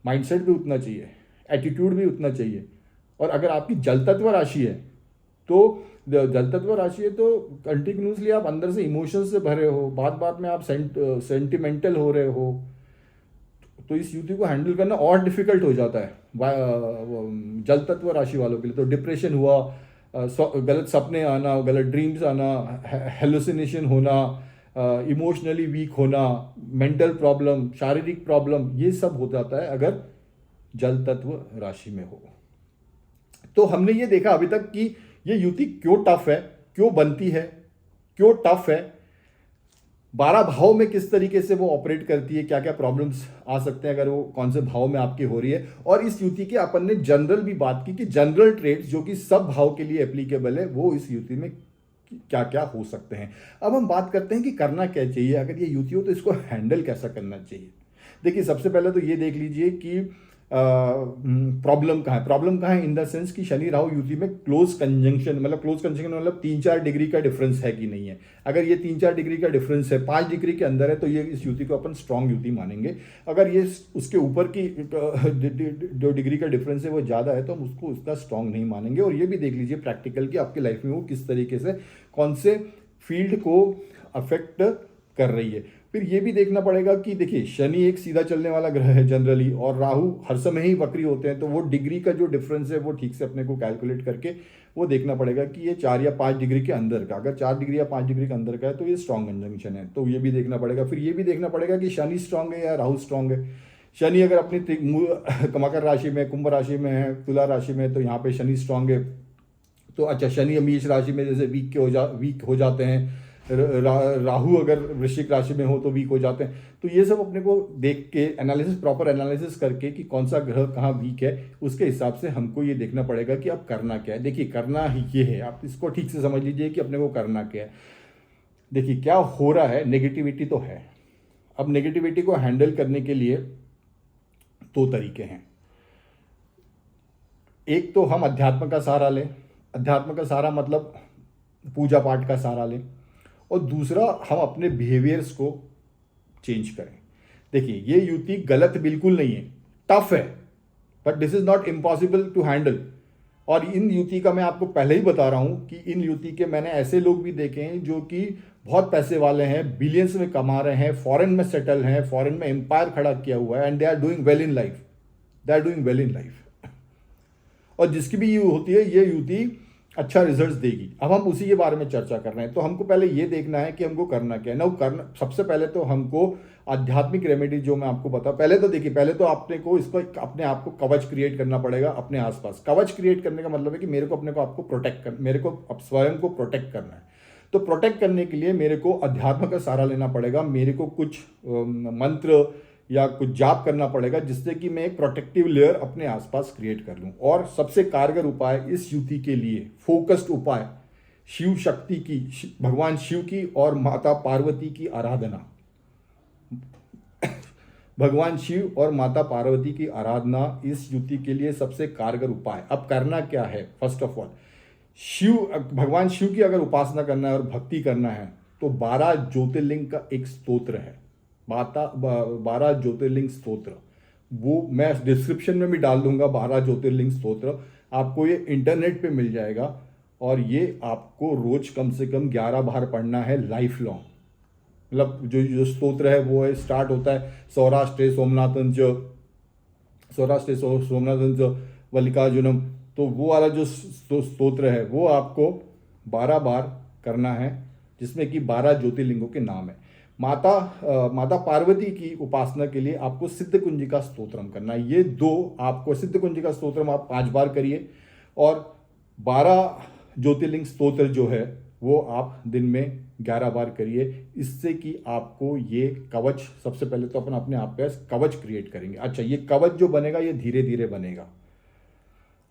माइंडसेट भी उतना चाहिए, एटीट्यूड भी उतना चाहिए। और अगर आपकी जल तत्व राशि है तो जल तत्व राशि है तो कंटिन्यूसली आप अंदर से इमोशंस से भरे हो, बात बात में आप सेंटिमेंटल हो रहे हो, तो इस युति को हैंडल करना और डिफिकल्ट हो जाता है जल तत्व राशि वालों के लिए। तो डिप्रेशन हुआ, गलत सपने आना, गलत ड्रीम्स आना, हेलुसिनेशन होना, इमोशनली वीक होना, मेंटल प्रॉब्लम, शारीरिक प्रॉब्लम, ये सब हो जाता है अगर जल तत्व राशि में हो। तो हमने ये देखा अभी तक कि ये युति क्यों टफ है, क्यों बनती है, क्यों टफ है, 12 भाव में किस तरीके से वो ऑपरेट करती है, क्या क्या प्रॉब्लम्स आ सकते हैं अगर वो कौन से भाव में आपकी हो रही है। और इस युति के अपन ने जनरल भी बात की कि जनरल ट्रेड्स जो कि सब भाव के लिए एप्लीकेबल है, वो इस युति में क्या क्या हो सकते हैं। अब हम बात करते हैं कि करना क्या चाहिए अगर ये युति हो, तो इसको हैंडल कैसा करना चाहिए। देखिए सबसे पहले तो ये देख लीजिए कि प्रॉब्लम कहाँ है। प्रॉब्लम कहाँ है इन द सेंस कि शनि राहु युति में क्लोज कंजंक्शन, मतलब क्लोज कंजंक्शन मतलब 3-4 डिग्री का डिफरेंस है कि नहीं है। अगर ये 3-4 डिग्री का डिफरेंस है, 5 डिग्री के अंदर है, तो ये इस युति को अपन स्ट्रॉन्ग युति मानेंगे। अगर ये उसके ऊपर की जो डिग्री का डिफरेंस है वो ज़्यादा है तो हम उसको उसका स्ट्रॉन्ग नहीं मानेंगे। और ये भी देख लीजिए प्रैक्टिकल कि आपकी लाइफ में वो किस तरीके से कौन से फील्ड को अफेक्ट कर रही है। फिर ये भी देखना पड़ेगा कि देखिए शनि एक सीधा चलने वाला ग्रह है जनरली, और राहु हर समय ही वक्री होते हैं, तो वो डिग्री का जो डिफरेंस है वो ठीक से अपने को कैलकुलेट करके वो देखना पड़ेगा कि ये 4 या 5 डिग्री के अंदर का, अगर 4 डिग्री या 5 डिग्री के अंदर का है तो ये स्ट्रॉन्ग कंजंक्शन है, तो ये भी देखना पड़ेगा। फिर ये भी देखना पड़ेगा कि शनि स्ट्रांग है या राहु स्ट्रांग है। शनि अगर अपनी मकर राशि में, कुंभ राशि में है, तुला राशि में, तो यहाँ पे शनि स्ट्रांग है। तो अच्छा शनि मेष राशि में जैसे वीक हो जाते हैं, राहु अगर वृश्चिक राशि में हो तो वीक हो जाते हैं। तो ये सब अपने को देख के प्रॉपर एनालिसिस करके कि कौन सा ग्रह कहाँ वीक है, उसके हिसाब से हमको ये देखना पड़ेगा कि अब करना क्या है। देखिए करना ही ये है, आप इसको ठीक से समझ लीजिए कि अपने को करना क्या है। देखिए क्या हो रहा है, नेगेटिविटी तो है। अब नेगेटिविटी को हैंडल करने के लिए 2 तरीके हैं। एक तो हम अध्यात्म का सहारा लें, अध्यात्म का सहारा मतलब पूजा पाठ का सहारा लें, और दूसरा हम अपने बिहेवियर्स को चेंज करें। देखिए ये युति गलत बिल्कुल नहीं है, टफ है, but this is not impossible to handle. और इन युति का मैं आपको पहले ही बता रहा हूँ कि इन युति के मैंने ऐसे लोग भी देखे हैं जो कि बहुत पैसे वाले हैं, बिलियंस में कमा रहे हैं, फॉरेन में सेटल हैं, फॉरेन में एम्पायर खड़ा किया हुआ है, and they are doing well in life, they are doing well in life. और जिसकी भी ये होती है ये युति अच्छा रिजल्ट्स देगी। अब हम उसी के बारे में चर्चा कर रहे हैं। तो हमको पहले ये देखना है कि हमको करना क्या है ना। करना सबसे पहले तो हमको आध्यात्मिक रेमेडी जो मैं आपको बता, पहले तो देखिए, पहले तो आपने को इसको अपने आप को कवच क्रिएट करना पड़ेगा अपने आसपास। कवच क्रिएट करने का मतलब है कि मेरे को अपने को आपको प्रोटेक्ट कर, मेरे को अब स्वयं को प्रोटेक्ट करना है। तो प्रोटेक्ट करने के लिए मेरे को अध्यात्म का सहारा लेना पड़ेगा, मेरे को कुछ मंत्र या कुछ जाप करना पड़ेगा जिससे कि मैं एक प्रोटेक्टिव लेयर अपने आसपास क्रिएट कर लूं। और सबसे कारगर उपाय इस युति के लिए, फोकस्ड उपाय, शिव शक्ति की, भगवान शिव की और माता पार्वती की आराधना। भगवान शिव और माता पार्वती की आराधना इस युति के लिए सबसे कारगर उपाय। अब करना क्या है? फर्स्ट ऑफ ऑल भगवान शिव की अगर उपासना करना है और भक्ति करना है तो 12 ज्योतिर्लिंग का एक स्तोत्र है, 12 ज्योतिर्लिंग स्तोत्र, वो मैं डिस्क्रिप्शन में भी डाल दूंगा। 12 ज्योतिर्लिंग स्तोत्र आपको ये इंटरनेट पे मिल जाएगा, और ये आपको रोज कम से कम 11 बार पढ़ना है लाइफ लॉन्ग। मतलब जो स्तोत्र है वो है, स्टार्ट होता है सौराष्ट्र सोमनाथन च वल्लिकार्जुनम, तो वो वाला जो स्तोत्र है वो आपको 12 बार करना है, जिसमें कि 12 ज्योतिर्लिंगों के नाम है। माता पार्वती की उपासना के लिए आपको सिद्ध कुंजिका स्तोत्रम करना है। ये 2 आपको सिद्ध कुंजिका स्तोत्रम आप 5 बार करिए, और 12 ज्योतिर्लिंग स्तोत्र जो है वो आप दिन में 11 बार करिए, इससे कि आपको ये कवच, सबसे पहले तो अपन अपने आप पे कवच क्रिएट करेंगे। अच्छा, ये कवच जो बनेगा ये धीरे धीरे बनेगा,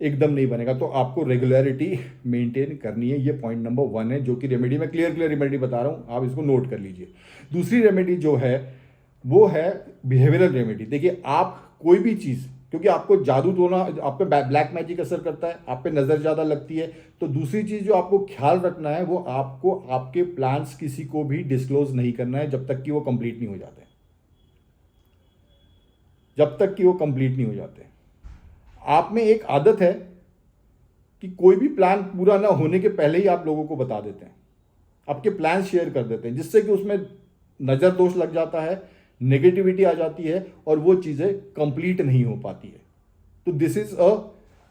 एकदम नहीं बनेगा, तो आपको रेगुलरिटी मेंटेन करनी है। ये पॉइंट नंबर 1 है, जो कि रेमेडी मैं क्लियर रेमेडी बता रहा हूँ, आप इसको नोट कर लीजिए। दूसरी रेमेडी जो है वो है बिहेवियरल रेमेडी। देखिए, आप कोई भी चीज़, क्योंकि आपको जादू टोना, आप पे ब्लैक मैजिक असर करता है, आप पे नज़र ज़्यादा लगती है, तो दूसरी चीज़ जो आपको ख्याल रखना है वो आपको आपके प्लान्स किसी को भी डिस्क्लोज नहीं करना है जब तक कि वो कंप्लीट नहीं हो जाते, जब तक कि वो कंप्लीट नहीं हो जाते। आप में एक आदत है कि कोई भी प्लान पूरा ना होने के पहले ही आप लोगों को बता देते हैं, आपके प्लान शेयर कर देते हैं, जिससे कि उसमें नज़र दोष लग जाता है, नेगेटिविटी आ जाती है और वो चीज़ें कंप्लीट नहीं हो पाती है। तो दिस इज अ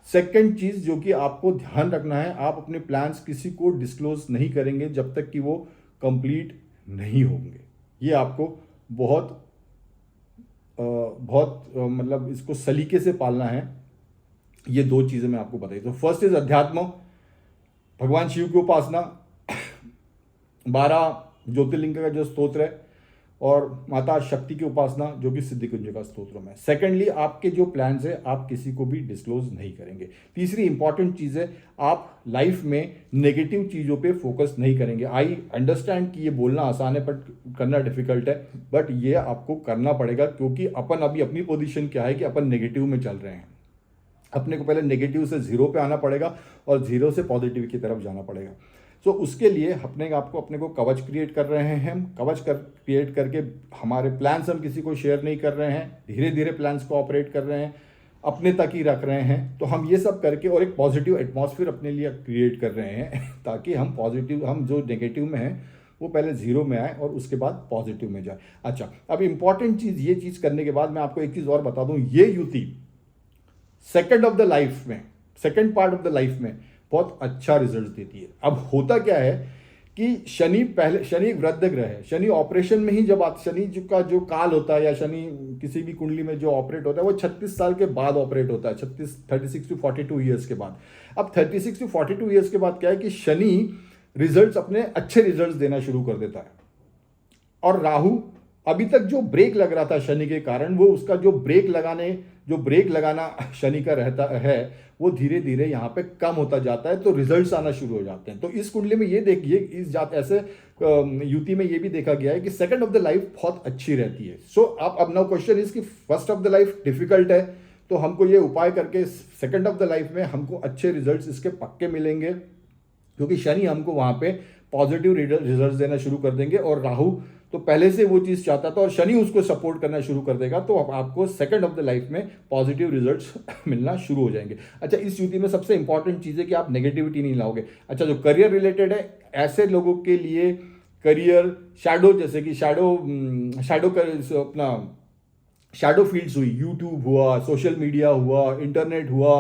सेकंड चीज़ जो कि आपको ध्यान रखना है, आप अपने प्लान्स किसी को डिस्क्लोज नहीं करेंगे जब तक कि वो कंप्लीट नहीं होंगे। ये आपको बहुत मतलब इसको सलीके से पालना है। ये 2 चीज़ें मैं आपको बताई। तो फर्स्ट इज अध्यात्म, भगवान शिव की उपासना, 12 ज्योतिर्लिंग का जो स्तोत्र है, और माता शक्ति की उपासना जो कि सिद्धि कुंज का स्तोत्र है। सेकेंडली, आपके जो प्लान्स है आप किसी को भी डिस्क्लोज नहीं करेंगे। तीसरी इंपॉर्टेंट चीज़ है, आप लाइफ में नेगेटिव चीज़ों पे फोकस नहीं करेंगे। आई अंडरस्टैंड कि ये बोलना आसान है बट करना डिफिकल्ट है, बट ये आपको करना पड़ेगा, क्योंकि अपन अभी अपनी पोजीशन क्या है कि अपन नेगेटिव में चल रहे हैं। अपने को पहले नेगेटिव से जीरो पे आना पड़ेगा और जीरो से पॉजिटिव की तरफ जाना पड़ेगा। तो उसके लिए अपने को कवच क्रिएट कर रहे हैं। हम कवच क्रिएट करके हमारे प्लान्स हम किसी को शेयर नहीं कर रहे हैं, धीरे धीरे प्लान्स को ऑपरेट कर रहे हैं, अपने तक ही रख रहे हैं। तो हम ये सब करके और एक पॉजिटिव एटमॉस्फेयर अपने लिए क्रिएट कर रहे हैं ताकि हम जो नेगेटिव में हैं वो पहले जीरो में आए और उसके बाद पॉजिटिव में जाए। अच्छा, अब इंपॉर्टेंट चीज़, ये चीज़ करने के बाद मैं आपको एक चीज़ और बता दूं, ये युति second part of the life में बहुत अच्छा रिजल्ट देती है। अब होता क्या है कि शनि वृद्ध ग्रह है, शनि ऑपरेशन में ही जब शनि का जो काल होता है या शनि किसी भी कुंडली में जो ऑपरेट होता है वो 36 साल के बाद ऑपरेट होता है, 36 टू 42 ईयर्स के बाद। अब 36 टू 42 ईयर्स के बाद क्या है कि शनि रिजल्ट्स, अपने अच्छे रिजल्ट्स देना शुरू कर देता है, और राहु अभी तक जो ब्रेक लग रहा था शनि के कारण, वो उसका जो ब्रेक लगाना शनि का रहता है वो धीरे धीरे यहाँ पे कम होता जाता है, तो रिजल्ट्स आना शुरू हो जाते हैं। तो इस कुंडली में ये देखिए, इस जात ऐसे युति में ये भी देखा गया है कि सेकंड ऑफ द लाइफ बहुत अच्छी रहती है। सो अब नाउ क्वेश्चन इज कि first of the life difficult है, तो हमको ये उपाय करके सेकंड ऑफ द लाइफ में हमको अच्छे रिजल्ट्स इसके पक्के मिलेंगे, क्योंकि शनि हमको वहाँ पे पॉजिटिव रिजल्ट्स देना शुरू कर देंगे, और राहु तो पहले से वो चीज़ चाहता था और शनि उसको सपोर्ट करना शुरू कर देगा, तो अब आपको सेकंड ऑफ द लाइफ में पॉजिटिव रिजल्ट्स मिलना शुरू हो जाएंगे। अच्छा, इस युति में सबसे इंपॉर्टेंट चीज़ है कि आप नेगेटिविटी नहीं लाओगे। अच्छा, जो करियर रिलेटेड है, ऐसे लोगों के लिए करियर शैडो, जैसे कि अपना शैडो फील्ड्स हुई, यूट्यूब हुआ, सोशल मीडिया हुआ, इंटरनेट हुआ,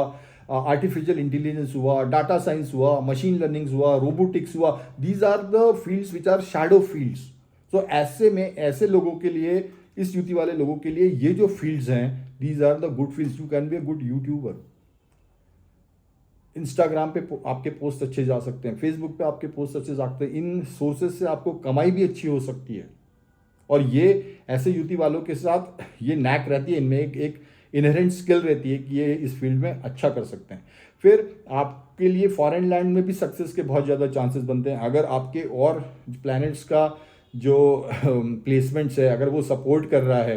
आर्टिफिशियल इंटेलिजेंस हुआ, डाटा साइंस हुआ, मशीन लर्निंग हुआ, रोबोटिक्स हुआ, these are the fields which are shadow fields. तो ऐसे में ऐसे लोगों के लिए, इस युति वाले लोगों के लिए ये जो फील्ड्स हैं, these are the good fields. You can be a good YouTuber, Instagram पे आपके पोस्ट अच्छे जा सकते हैं, फेसबुक पे आपके पोस्ट अच्छे जा सकते हैं, इन सोर्सेज से आपको कमाई भी अच्छी हो सकती है। और ये ऐसे युति वालों के साथ ये नैक रहती है, इनमें एक इनहेरेंट स्किल रहती है कि ये इस फील्ड में अच्छा कर सकते हैं। फिर आपके लिए फॉरेन लैंड में भी सक्सेस के बहुत ज़्यादा चांसेस बनते हैं, अगर आपके और प्लैनेट्स का जो प्लेसमेंट्स है अगर वो सपोर्ट कर रहा है,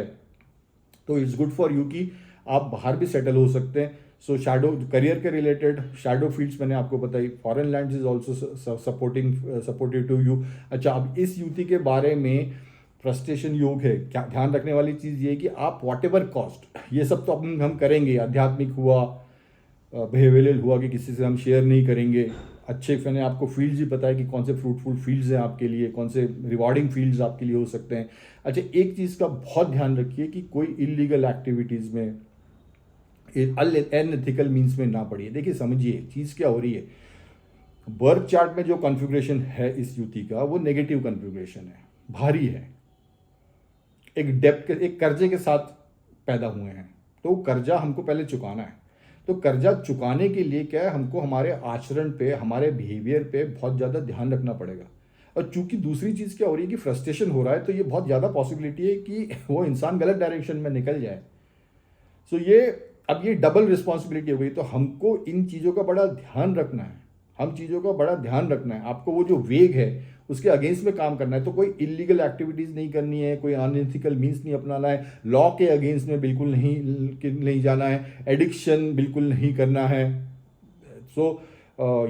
तो इट्स गुड फॉर यू कि आप बाहर भी सेटल हो सकते हैं। सो शैडो करियर के रिलेटेड शैडो फील्ड्स मैंने आपको बताई, foreign lands is also supportive to you. अच्छा, अब इस युति के बारे में फ्रस्ट्रेशन योग है, क्या ध्यान रखने वाली चीज़ ये है कि आप वॉट एवर कॉस्ट, ये सब तो हम करेंगे, आध्यात्मिक हुआ, बिहेवियरल हुआ कि किसी से हम शेयर नहीं करेंगे। अच्छे, मैंने आपको फील्ड्स भी बताया कि कौन से फ्रूटफुल फील्ड्स हैं आपके लिए, कौन से रिवॉर्डिंग फील्ड्स आपके लिए हो सकते हैं। अच्छा, एक चीज़ का बहुत ध्यान रखिए कि कोई इलीगल एक्टिविटीज़ में, अनएथिकल मीन्स में ना पड़िए। देखिए, समझिए चीज़ क्या हो रही है। बर्थ चार्ट में जो कॉन्फ़िगरेशन है इस युति का, वो नेगेटिव कॉन्फ़िगरेशन है, भारी है, एक कर्जे के साथ पैदा हुए हैं, तो कर्जा हमको पहले चुकाना है। तो कर्जा चुकाने के लिए क्या है, हमको हमारे आचरण पे, हमारे बिहेवियर पे बहुत ज़्यादा ध्यान रखना पड़ेगा। और चूंकि दूसरी चीज़ क्या हो रही है कि फ्रस्ट्रेशन हो रहा है, तो ये बहुत ज़्यादा पॉसिबिलिटी है कि वो इंसान गलत डायरेक्शन में निकल जाए। सो ये अब ये डबल रिस्पॉन्सिबिलिटी हो गई। तो हमको इन चीज़ों का बड़ा ध्यान रखना है, हम चीज़ों का बड़ा ध्यान रखना है। आपको वो जो वेग है उसके अगेंस्ट में काम करना है। तो कोई इलीगल एक्टिविटीज़ नहीं करनी है, कोई अनएथिकल मीन्स नहीं अपनाना है, लॉ के अगेंस्ट में बिल्कुल नहीं जाना है, एडिक्शन बिल्कुल नहीं करना है। सो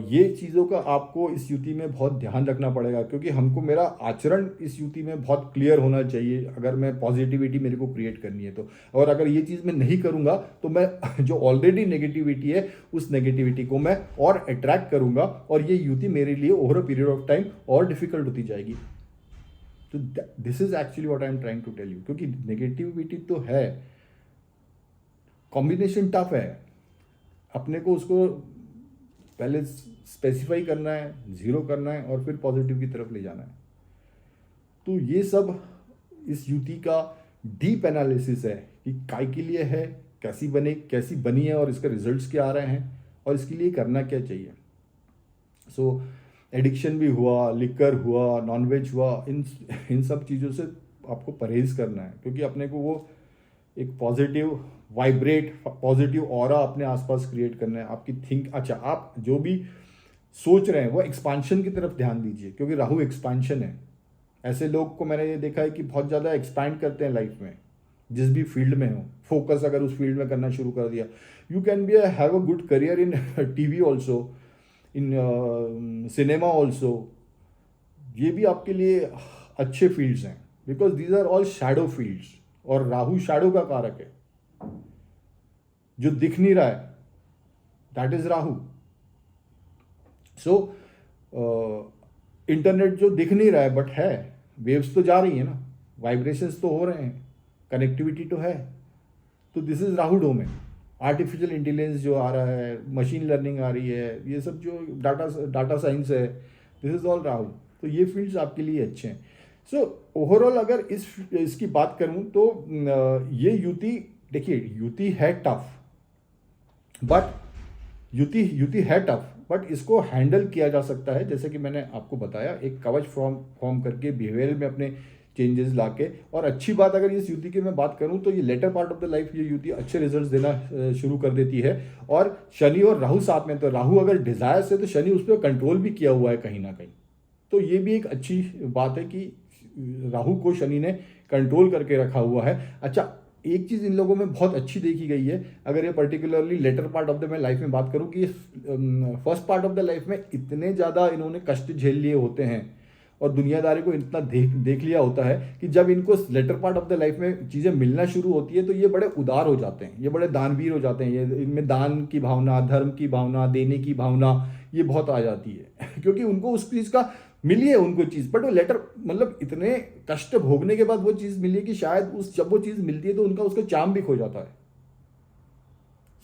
ये चीज़ों का आपको इस युति में बहुत ध्यान रखना पड़ेगा, क्योंकि हमको मेरा आचरण इस युति में बहुत क्लियर होना चाहिए अगर मैं पॉजिटिविटी मेरे को क्रिएट करनी है तो। और अगर ये चीज़ मैं नहीं करूँगा तो मैं जो ऑलरेडी नेगेटिविटी है उस नेगेटिविटी को मैं और अट्रैक्ट करूँगा, और ये युति मेरे लिए over a period of time और डिफिकल्ट होती जाएगी। तो this is actually what I am trying to tell you, क्योंकि नेगेटिविटी तो है, कॉम्बिनेशन टफ है, अपने को उसको पहले स्पेसिफाई करना है, जीरो करना है, और फिर पॉजिटिव की तरफ ले जाना है। तो ये सब इस युति का डीप एनालिसिस है कि काय के लिए है, कैसी बनी है, और इसके रिजल्ट्स क्या आ रहे हैं, और इसके लिए करना क्या चाहिए। सो एडिक्शन भी हुआ, लिकर हुआ, नॉनवेज हुआ, इन सब चीज़ों से आपको परहेज़ करना है, क्योंकि अपने को वो एक पॉजिटिव वाइब्रेट, पॉजिटिव ऑरा अपने आसपास क्रिएट करना है। आपकी अच्छा, आप जो भी सोच रहे हैं वो एक्सपांशन की तरफ ध्यान दीजिए, क्योंकि राहु एक्सपांशन है। ऐसे लोग को मैंने ये देखा है कि बहुत ज़्यादा एक्सपैंड करते हैं लाइफ में, जिस भी फील्ड में हो, फोकस अगर उस फील्ड में करना शुरू कर दिया। You can be have a good career in TV also, in cinema also. ये भी आपके लिए अच्छे फील्ड्स हैं, because these are all shadow fields, और राहु शैडो का कारक है। जो दिख नहीं रहा है that is Rahu. So internet जो दिख नहीं रहा है बट है, वेव्स तो जा रही है ना, वाइब्रेशंस तो हो रहे हैं, कनेक्टिविटी तो है। तो this is Rahu domain. Artificial intelligence जो आ रहा है, मशीन लर्निंग आ रही है, ये सब जो डाटा साइंस है, दिस इज ऑल राहु। तो ये फील्ड्स आपके लिए अच्छे हैं। सो ओवरऑल अगर इसकी बात करूं तो ये युति, देखिए युति है टफ, बट युति है टफ, बट इसको हैंडल किया जा सकता है। जैसे कि मैंने आपको बताया, एक कवच फॉर्म करके बिहेवियर में अपने चेंजेस लाके। और अच्छी बात अगर इस युति की मैं बात करूं तो ये latter part of the life ये युति अच्छे रिजल्ट्स देना शुरू कर देती है। और शनि और राहु साथ में, तो राहु अगर डिजायर्स है तो शनि उस पर कंट्रोल भी किया हुआ है कहीं ना कहीं। तो ये भी एक अच्छी बात है कि राहु को शनि ने कंट्रोल करके रखा हुआ है। अच्छा, एक चीज़ इन लोगों में बहुत अच्छी देखी गई है, अगर ये particularly latter part of the मैं लाइफ में बात करूं, कि first part of the life में इतने ज़्यादा इन्होंने कष्ट झेल लिए होते हैं और दुनियादारी को इतना देख लिया होता है कि जब इनको latter part of the life में चीज़ें मिलना शुरू होती है तो ये बड़े उदार हो जाते हैं, ये बड़े दानवीर हो जाते हैं। ये इनमें दान की भावना, धर्म की भावना, देने की भावना ये बहुत आ जाती है क्योंकि उनको उस चीज़ का मिली है उनको चीज़, बट वो लेटर मतलब इतने कष्ट भोगने के बाद वो चीज़ मिली है कि शायद जब वो चीज़ मिलती है तो उनका उसका चार्म भी खो जाता है।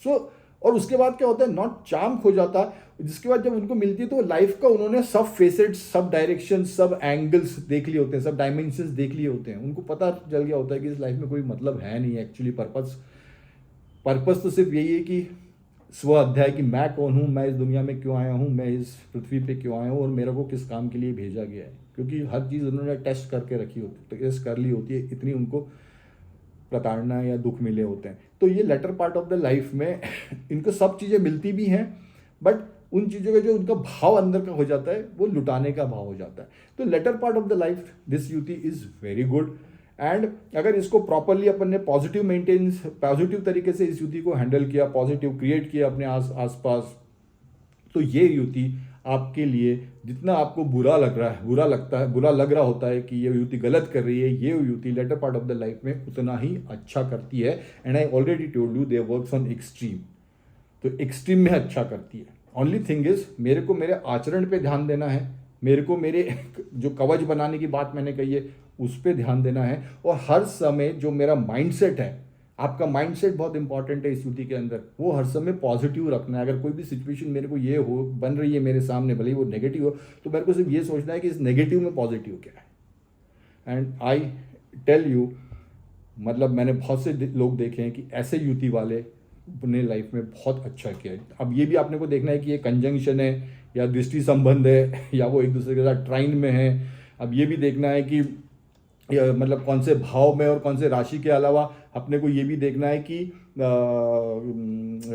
सो और उसके बाद क्या होता है, नॉट चार्म खो जाता, जिसके बाद जब उनको मिलती है तो लाइफ का उन्होंने सब फेसेट्स, सब डायरेक्शन, सब एंगल्स देख लिए होते हैं, सब डायमेंशंस देख लिए होते हैं। उनको पता चल गया होता है कि इस लाइफ में कोई मतलब है नहीं एक्चुअली। पर्पस तो सिर्फ यही है कि स्व अध्याय, कि मैं कौन हूँ, मैं इस दुनिया में क्यों आया हूँ, मैं इस पृथ्वी पे क्यों आया हूँ, और मेरे को किस काम के लिए भेजा गया है। क्योंकि हर चीज़ उन्होंने टेस्ट करके रखी होती, टेस्ट कर ली होती है, इतनी उनको प्रताड़ना या दुख मिले होते हैं। तो ये latter part of the life में इनको सब चीज़ें मिलती भी हैं, बट उन चीज़ों का जो उनका भाव अंदर का हो जाता है वो लुटाने का भाव हो जाता है। तो later part of the life this yuti is very good. And अगर इसको प्रॉपरली अपन ने पॉजिटिव तरीके से इस युति को हैंडल किया, पॉजिटिव क्रिएट किया अपने आसपास, तो ये युति आपके लिए, जितना आपको बुरा लग रहा होता है कि ये युति गलत कर रही है, ये युति later part of the life में उतना ही अच्छा करती है। And I already told you they works on extreme, तो एक्सट्रीम में अच्छा करती है। ओनली थिंग इज मेरे को मेरे आचरण पे ध्यान देना है, मेरे को मेरे जो कवच बनाने की बात मैंने कही है उस पर ध्यान देना है। और हर समय जो मेरा माइंडसेट है, आपका माइंडसेट बहुत इंपॉर्टेंट है इस युति के अंदर, वो हर समय पॉजिटिव रखना है। अगर कोई भी सिचुएशन मेरे को ये हो बन रही है मेरे सामने, भले ही वो नेगेटिव हो, तो मेरे को सिर्फ ये सोचना है कि इस नेगेटिव में पॉजिटिव क्या है। एंड आई टेल यू, मतलब मैंने बहुत से लोग देखे हैं कि ऐसे युति वाले अपने लाइफ में बहुत अच्छा किया है। अब ये भी आपने को देखना है कि ये कंजंक्शन है या दृष्टि संबंध है या वो एक दूसरे के साथ ट्राइन में है। अब ये भी देखना है कि मतलब कौन से भाव में और कौन से राशि के अलावा अपने को ये भी देखना है कि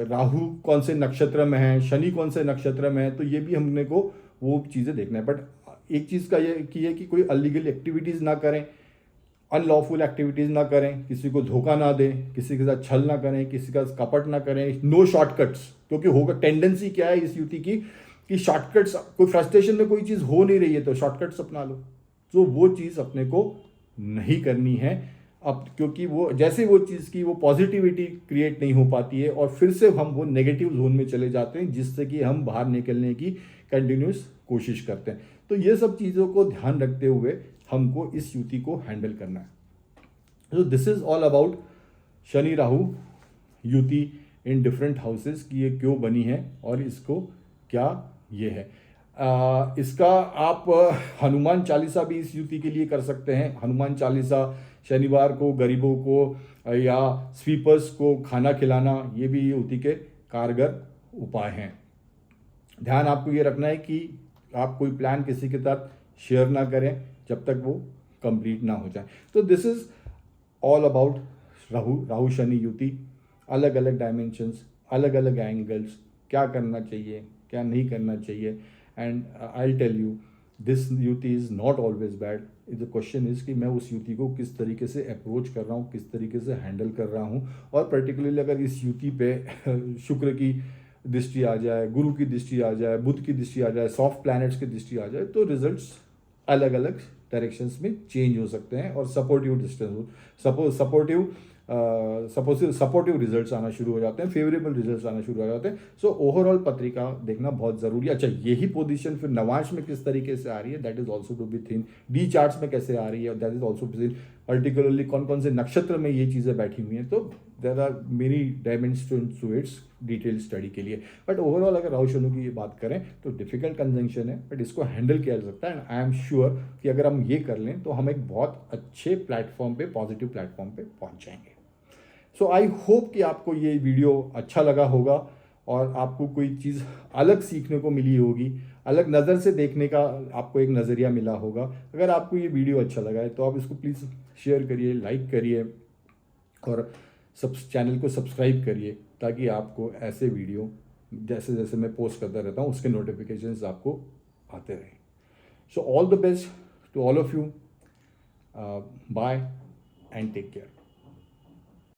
राहु कौन से नक्षत्र में है, शनि कौन से नक्षत्र में है, तो ये भी हमने को वो चीज़ें देखना है। बट एक चीज़ का ये है कि कोई अनलीगल एक्टिविटीज़ ना करें, अनलॉफुल एक्टिविटीज़ ना करें, किसी को धोखा ना दें, किसी के साथ छल ना करें, किसी का कपट ना करें, नो शॉर्टकट्स। क्योंकि होगा टेंडेंसी क्या है इस युति की कि शॉर्टकट्स, कोई फ्रस्ट्रेशन में कोई चीज़ हो नहीं रही है तो शॉर्टकट्स अपना लो, तो वो चीज़ अपने को नहीं करनी है। अब क्योंकि वो जैसे वो चीज़ की वो पॉजिटिविटी क्रिएट नहीं हो पाती है और फिर से हम वो नेगेटिव जोन में चले जाते हैं, जिससे कि हम बाहर निकलने की कंटिन्यूस कोशिश करते हैं। तो ये सब चीज़ों को ध्यान रखते हुए हमको इस युति को हैंडल करना है। तो this is all about Shani Rahu yuti in different houses कि ये क्यों बनी है और इसको क्या ये है। इसका आप हनुमान चालीसा भी इस युति के लिए कर सकते हैं। हनुमान चालीसा शनिवार को गरीबों को या स्वीपर्स को खाना खिलाना, ये भी युति के कारगर उपाय हैं। ध्यान आपको ये रखना है कि आप कोई प्लान किसी के साथ शेयर ना करें जब तक वो कंप्लीट ना हो जाए। तो this is all about Rahu Shani yuti, अलग अलग डायमेंशंस, अलग अलग एंगल्स, क्या करना चाहिए क्या नहीं करना चाहिए। And I tell you this yuti is not always bad. The question is कि मैं उस युति को किस तरीके से अप्रोच कर रहा हूँ, किस तरीके से हैंडल कर रहा हूँ। और पर्टिकुलरली अगर इस युति पे शुक्र की दृष्टि आ जाए, गुरु की दृष्टि आ जाए, बुध की दृष्टि आ जाए, सॉफ्ट प्लैनेट्स की दृष्टि आ जाए, तो रिजल्ट्स अलग अलग डायरेक्शंस में चेंज हो सकते हैं और सपोर्टिव रिजल्ट्स आना शुरू हो जाते हैं, फेवरेबल रिजल्ट्स आना शुरू हो जाते हैं। सो ओवरऑल पत्रिका देखना बहुत ज़रूरी है। अच्छा, यही पोजीशन फिर नवांश में किस तरीके से आ रही है, that is also to be thin. D charts में कैसे आ रही है, that is also thin. Particularly कौन कौन से नक्षत्र में ये चीज़ें बैठी हुई हैं, तो there are many dimensions to its detail study के लिए। बट ओवरऑल अगर राहु शनि की ये बात करें तो डिफिकल्ट कंजंक्शन है, बट इसको हैंडल किया जा सकता है। एंड आई एम श्योर कि अगर हम ये कर लें तो हम एक बहुत अच्छे प्लेटफॉर्म पे, पॉजिटिव प्लेटफॉर्म पे पहुंच जाएंगे। सो आई होप कि आपको ये वीडियो अच्छा लगा होगा और आपको कोई चीज़ अलग सीखने को मिली होगी, अलग नज़र से देखने का आपको एक नज़रिया मिला होगा। अगर आपको ये वीडियो अच्छा लगा है तो आप इसको प्लीज़ शेयर करिए, लाइक करिए और चैनल को सब्सक्राइब करिए, ताकि आपको ऐसे वीडियो जैसे जैसे मैं पोस्ट करता रहता हूँ उसके नोटिफिकेशंस आपको आते रहें। So all the best to all of you, bye and take care.